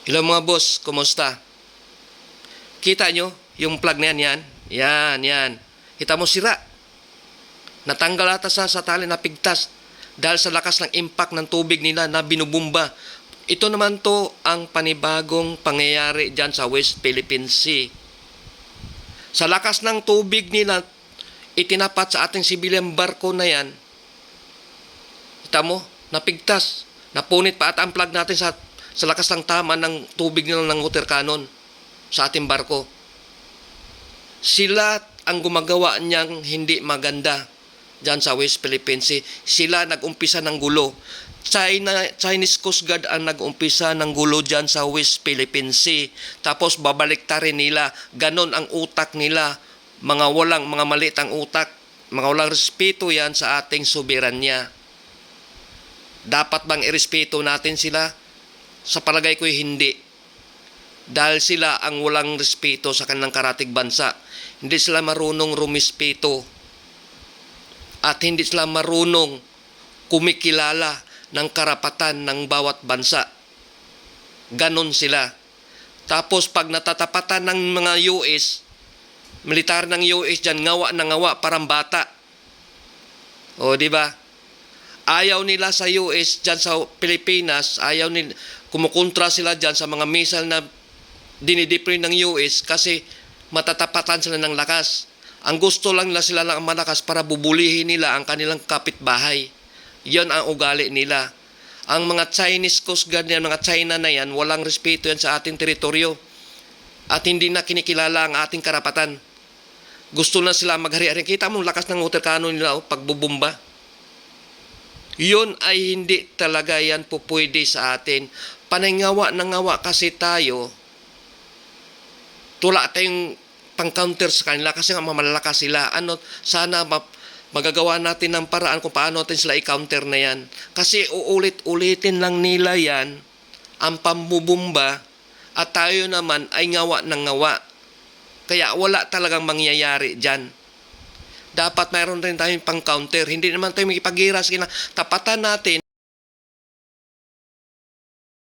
Hello mga boss, kumusta? Kita nyo yung plug na yan? Yan. Kita mo sira. Natanggal ata sa tali, napigtas dahil sa lakas ng impact ng tubig nila na binubumba. Ito naman to ang panibagong pangyayari dyan sa West Philippine Sea. Sa lakas ng tubig nila, itinapat sa ating sibilyang barko na yan. Kita mo, napigtas. Napunit pa ata ang plug natin sa lakas ng tama ng tubig nila ng water cannon sa ating barko. Sila ang gumagawa niyang hindi maganda dyan sa West Philippine Sea. Sila nag-umpisa ng gulo. Chinese Coast Guard ang nag-umpisa ng gulo dyan sa West Philippine Sea. Tapos babalik ta rin nila. Ganon ang utak nila. Mga maliit ang utak. Mga walang respeto yan sa ating soberanya. Dapat bang irespeto natin sila? Sa palagay ko'y hindi. Dahil sila ang walang respeto sa kanilang karatig bansa. Hindi sila marunong rumispeto. At hindi sila marunong kumikilala ng karapatan ng bawat bansa. Ganon sila. Tapos pag natatapatan ng mga US, militar ng US dyan, ngawa na ngawa, parang bata. O, di ba? Ayaw nila sa US dyan sa Pilipinas, kumukontra sila dyan sa mga missile na dinideploy ng US kasi matatapatan sila ng lakas. Ang gusto lang nila sila lang malakas para bubulihin nila ang kanilang kapitbahay. Yan ang ugali nila. Ang mga Chinese Coast Guard yan, mga China na yan, walang respeto yan sa ating teritoryo. At hindi na kinikilala ang ating karapatan. Gusto na sila maghari-hari. Kita mo lakas ng water cannon nila pagbubumba. Yun ay hindi talaga yan po pwede sa atin. Panay ngawa na ngawa kasi tayo. Tula tayong pang-counter sa kanila kasi nga malalakas sila. Sana magagawa natin ng paraan kung paano natin sila i-counter na yan. Kasi uulit-ulitin lang nila yan ang pambubumba at tayo naman ay ngawa ng ngawa. Kaya wala talagang mangyayari dyan. Dapat mayroon rin tayong pang-counter. Hindi naman tayo makipagira sa tapatan natin